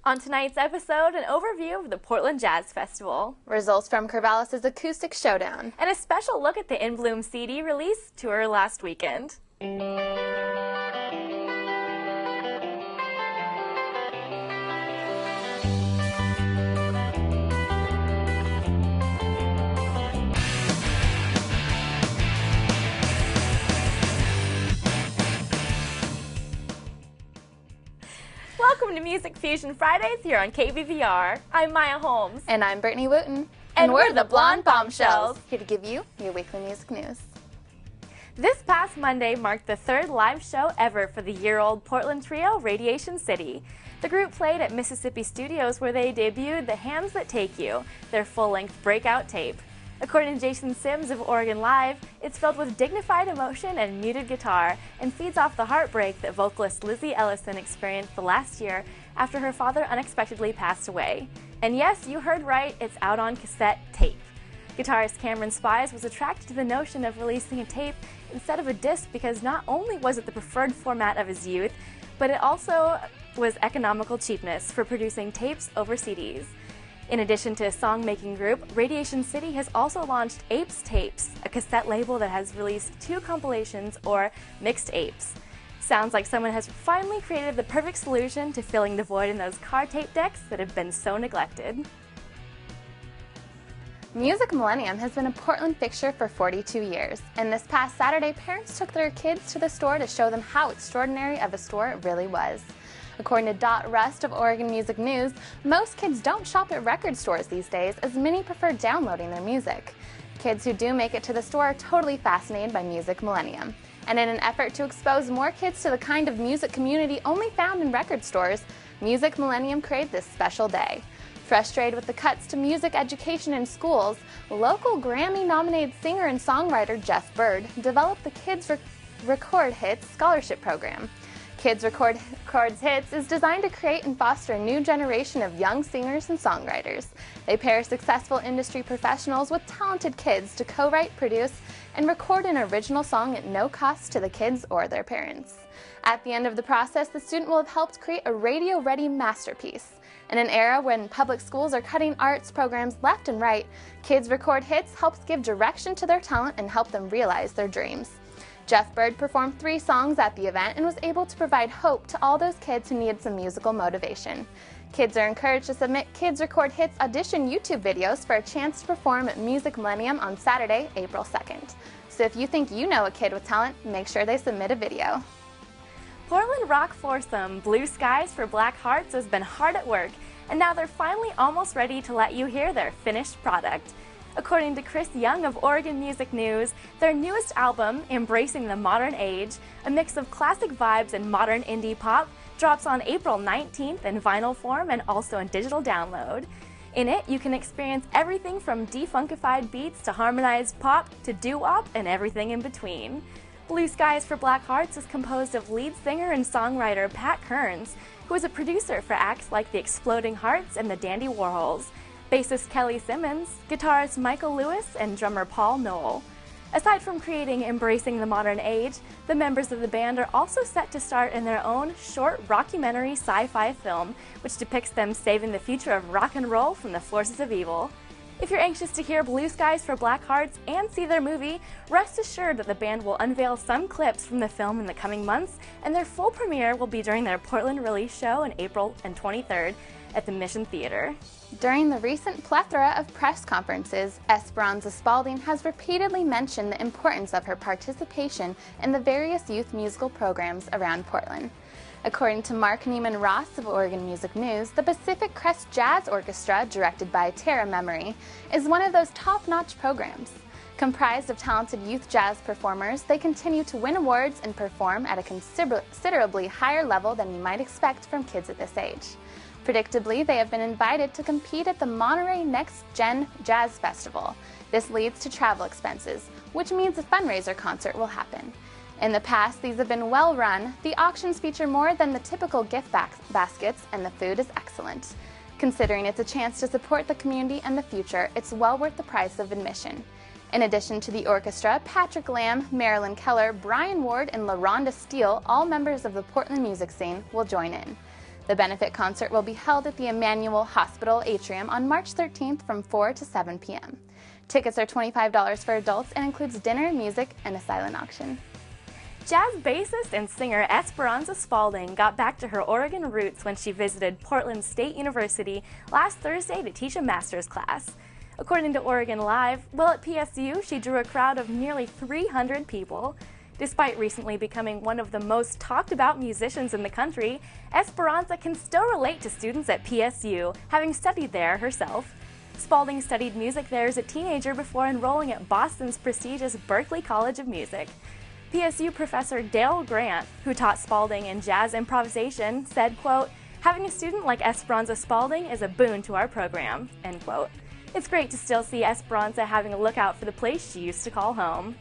On tonight's episode, an overview of the Portland Jazz Festival, results from Corvallis' Acoustic Showdown, and a special look at the In Bloom CD release tour last weekend. Welcome to Music Fusion Fridays here on KBVR. I'm Maya Holmes. And I'm Brittany Wooten. And we're the Blonde Bombshells, here to give you your weekly music news. This past Monday marked the third live show ever for the year-old Portland trio Radiation City. The group played at Mississippi Studios where they debuted The Hands That Take You, their full-length breakout tape. According to Jason Sims of Oregon Live, it's filled with dignified emotion and muted guitar and feeds off the heartbreak that vocalist Lizzie Ellison experienced the last year after her father unexpectedly passed away. And yes, you heard right, it's out on cassette tape. Guitarist Cameron Spies was attracted to the notion of releasing a tape instead of a disc because not only was it the preferred format of his youth, but it also was economical cheapness for producing tapes over CDs. In addition to a song-making group, Radiation City has also launched Apes Tapes, a cassette label that has released 2 compilations or mixed apes. Sounds like someone has finally created the perfect solution to filling the void in those car tape decks that have been so neglected. Music Millennium has been a Portland fixture for 42 years, and this past Saturday, parents took their kids to the store to show them how extraordinary of a store it really was. According to Dot Rust of Oregon Music News, most kids don't shop at record stores these days, as many prefer downloading their music. Kids who do make it to the store are totally fascinated by Music Millennium. And in an effort to expose more kids to the kind of music community only found in record stores, Music Millennium created this special day. Frustrated with the cuts to music education in schools, local Grammy-nominated singer and songwriter Jeff Bird developed the Kids Record Hits scholarship program. Kids Records Hits is designed to create and foster a new generation of young singers and songwriters. They pair successful industry professionals with talented kids to co-write, produce, and record an original song at no cost to the kids or their parents. At the end of the process, the student will have helped create a radio-ready masterpiece. In an era when public schools are cutting arts programs left and right, Kids Record Hits helps give direction to their talent and help them realize their dreams. Jeff Bird performed 3 songs at the event and was able to provide hope to all those kids who needed some musical motivation. Kids are encouraged to submit Kids Record Hits audition YouTube videos for a chance to perform at Music Millennium on Saturday, April 2nd. So if you think you know a kid with talent, make sure they submit a video. Portland rock foursome Blue Skies for Black Hearts has been hard at work, and now they're finally almost ready to let you hear their finished product. According to Chris Young of Oregon Music News, their newest album, Embracing the Modern Age, a mix of classic vibes and modern indie pop, drops on April 19th in vinyl form and also in digital download. In it, you can experience everything from defunkified beats to harmonized pop to doo-wop and everything in between. Blue Skies for Black Hearts is composed of lead singer and songwriter Pat Kearns, who is a producer for acts like the Exploding Hearts and the Dandy Warhols, bassist Kelly Simmons, guitarist Michael Lewis, and drummer Paul Knoll. Aside from creating Embracing the Modern Age, the members of the band are also set to star in their own short rockumentary sci-fi film, which depicts them saving the future of rock and roll from the forces of evil. If you're anxious to hear Blue Skies for Black Hearts and see their movie, rest assured that the band will unveil some clips from the film in the coming months, and their full premiere will be during their Portland release show on April 23rd at the Mission Theater. During the recent plethora of press conferences, Esperanza Spalding has repeatedly mentioned the importance of her participation in the various youth musical programs around Portland. According to Mark Neiman Ross of Oregon Music News, the Pacific Crest Jazz Orchestra, directed by Tara Memory, is one of those top-notch programs. Comprised of talented youth jazz performers, they continue to win awards and perform at a considerably higher level than you might expect from kids at this age. Predictably, they have been invited to compete at the Monterey Next Gen Jazz Festival. This leads to travel expenses, which means a fundraiser concert will happen. In the past, these have been well run, the auctions feature more than the typical gift baskets, and the food is excellent. Considering it's a chance to support the community and the future, it's well worth the price of admission. In addition to the orchestra, Patrick Lamb, Marilyn Keller, Brian Ward, and LaRonda Steele, all members of the Portland music scene, will join in. The benefit concert will be held at the Emmanuel Hospital Atrium on March 13th from 4 to 7 p.m. Tickets are $25 for adults and includes dinner, music, and a silent auction. Jazz bassist and singer Esperanza Spalding got back to her Oregon roots when she visited Portland State University last Thursday to teach a master's class. According to Oregon Live, while at PSU, she drew a crowd of nearly 300 people. Despite recently becoming one of the most talked about musicians in the country, Esperanza can still relate to students at PSU, having studied there herself. Spalding studied music there as a teenager before enrolling at Boston's prestigious Berklee College of Music. PSU professor Dale Grant, who taught Spalding in jazz improvisation, said, quote, "Having a student like Esperanza Spalding is a boon to our program," end quote. It's great to still see Esperanza having a lookout for the place she used to call home.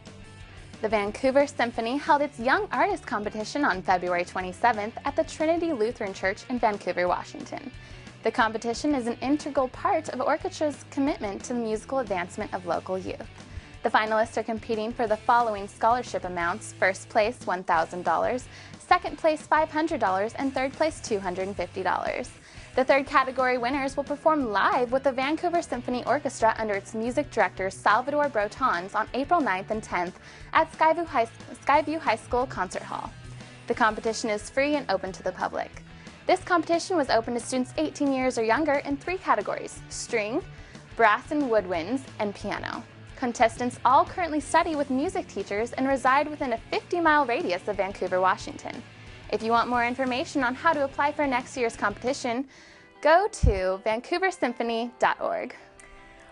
The Vancouver Symphony held its Young Artist Competition on February 27th at the Trinity Lutheran Church in Vancouver, Washington. The competition is an integral part of orchestra's commitment to the musical advancement of local youth. The finalists are competing for the following scholarship amounts: first place $1,000, second place $500, and third place $250. The third category winners will perform live with the Vancouver Symphony Orchestra under its music director Salvador Brotons on April 9th and 10th at Skyview High School Concert Hall. The competition is free and open to the public. This competition was open to students 18 years or younger in 3 categories: string, brass and woodwinds, and piano. Contestants all currently study with music teachers and reside within a 50-mile radius of Vancouver, Washington. If you want more information on how to apply for next year's competition, go to vancouversymphony.org.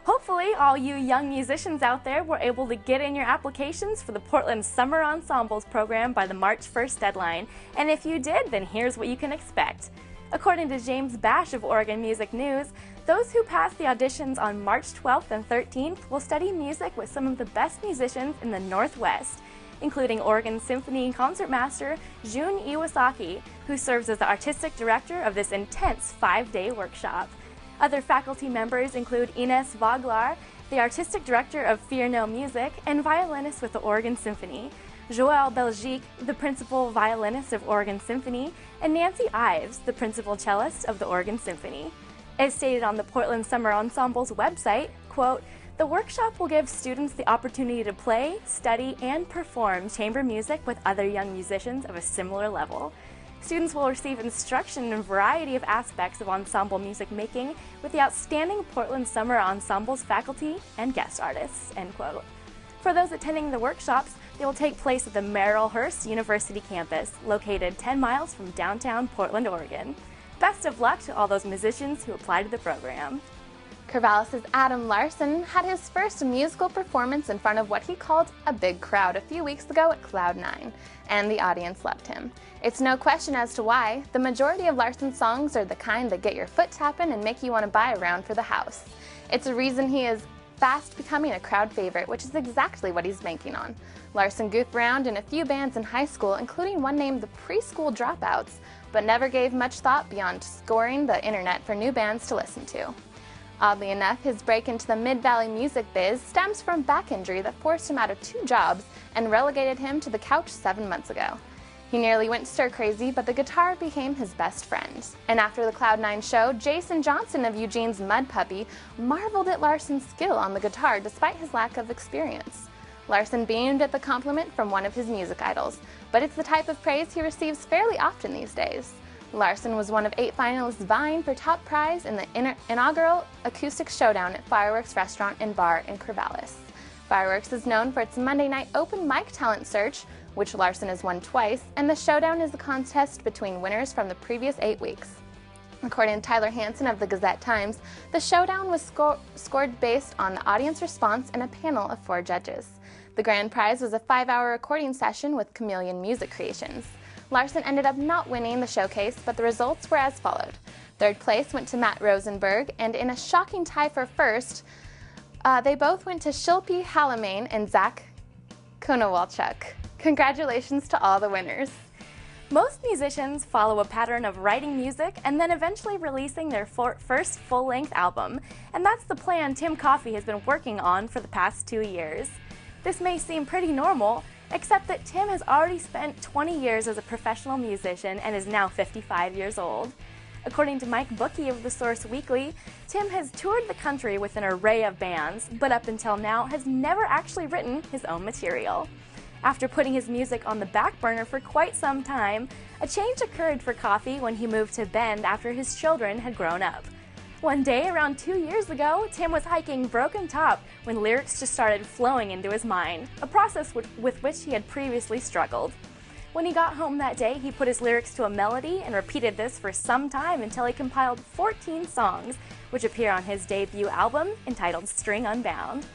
Hopefully, all you young musicians out there were able to get in your applications for the Portland Summer Ensembles program by the March 1st deadline. And if you did, then here's what you can expect. According to James Bash of Oregon Music News, those who pass the auditions on March 12th and 13th will study music with some of the best musicians in the Northwest, including Oregon Symphony Concertmaster Jun Iwasaki, who serves as the artistic director of this intense 5-day workshop. Other faculty members include Ines Voglar, the artistic director of Fear No Music and violinist with the Oregon Symphony, Joël Belgique, the principal violinist of Oregon Symphony, and Nancy Ives, the principal cellist of the Oregon Symphony. As stated on the Portland Summer Ensemble's website, quote, "The workshop will give students the opportunity to play, study, and perform chamber music with other young musicians of a similar level. Students will receive instruction in a variety of aspects of ensemble music making with the outstanding Portland Summer Ensemble's faculty and guest artists," end quote. For those attending the workshops, they will take place at the Merrillhurst University campus, located 10 miles from downtown Portland, Oregon. Best of luck to all those musicians who apply to the program. Corvallis' Adam Larson had his first musical performance in front of what he called a big crowd a few weeks ago at Cloud 9, and the audience loved him. It's no question as to why. The majority of Larson's songs are the kind that get your foot tapping and make you want to buy a round for the house. It's a reason he is fast becoming a crowd favorite, which is exactly what he's banking on. Larson goofed around in a few bands in high school, including one named the Preschool Dropouts, but never gave much thought beyond scoring the internet for new bands to listen to. Oddly enough, his break into the Mid-Valley music biz stems from back injury that forced him out of 2 jobs and relegated him to the couch 7 months ago. He nearly went stir-crazy, but the guitar became his best friend. And after the Cloud 9 show, Jason Johnson of Eugene's Mud Puppy marveled at Larson's skill on the guitar despite his lack of experience. Larson beamed at the compliment from one of his music idols, but it's the type of praise he receives fairly often these days. Larson was one of 8 finalists vying for top prize in the inaugural Acoustic Showdown at Fireworks Restaurant and Bar in Corvallis. Fireworks is known for its Monday night open mic talent search, which Larson has won twice, and the Showdown is a contest between winners from the previous 8 weeks. According to Tyler Hansen of the Gazette-Times, the Showdown was scored based on the audience response and a panel of 4 judges. The grand prize was a 5-hour recording session with Chameleon Music Creations. Larson ended up not winning the showcase, but the results were as followed. Third place went to Matt Rosenberg, and in a shocking tie for first, they both went to Shilpi Halamain and Zach Konowalchuk. Congratulations to all the winners. Most musicians follow a pattern of writing music and then eventually releasing their first full-length album, and that's the plan Tim Coffey has been working on for the past 2 years. This may seem pretty normal, except that Tim has already spent 20 years as a professional musician and is now 55 years old. According to Mike Bookie of The Source Weekly, Tim has toured the country with an array of bands, but up until now has never actually written his own material. After putting his music on the back burner for quite some time, a change occurred for Coffee when he moved to Bend after his children had grown up. One day, around 2 years ago, Tim was hiking Broken Top when lyrics just started flowing into his mind, a process with which he had previously struggled. When he got home that day, he put his lyrics to a melody and repeated this for some time until he compiled 14 songs, which appear on his debut album entitled String Unbound.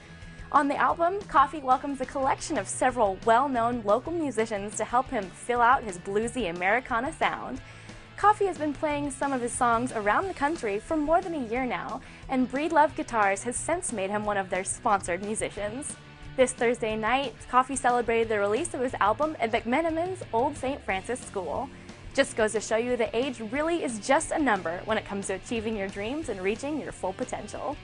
On the album, Coffee welcomes a collection of several well-known local musicians to help him fill out his bluesy Americana sound. Coffee has been playing some of his songs around the country for more than a year now, and Breedlove Guitars has since made him one of their sponsored musicians. This Thursday night, Coffee celebrated the release of his album at McMenamin's Old St. Francis School. Just goes to show you that age really is just a number when it comes to achieving your dreams and reaching your full potential.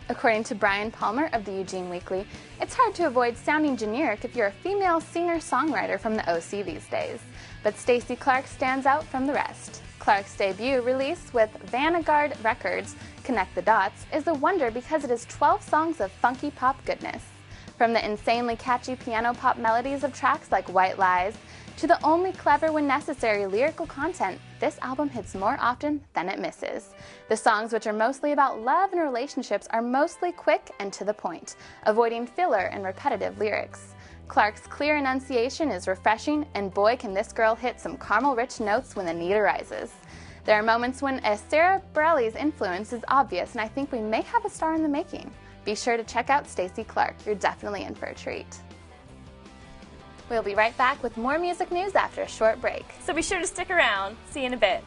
According to Brian Palmer of the Eugene Weekly, it's hard to avoid sounding generic if you're a female singer-songwriter from the OC these days. But Stacey Clark stands out from the rest. Clark's debut release with Vanguard Records, Connect the Dots, is a wonder because it is 12 songs of funky pop goodness. From the insanely catchy piano pop melodies of tracks like White Lies, to the only clever when necessary lyrical content, this album hits more often than it misses. The songs, which are mostly about love and relationships, are mostly quick and to the point, avoiding filler and repetitive lyrics. Clark's clear enunciation is refreshing, and boy can this girl hit some caramel-rich notes when the need arises. There are moments when Sarah Bareilles' influence is obvious, and I think we may have a star in the making. Be sure to check out Stacey Clark. You're definitely in for a treat. We'll be right back with more music news after a short break. So be sure to stick around. See you in a bit.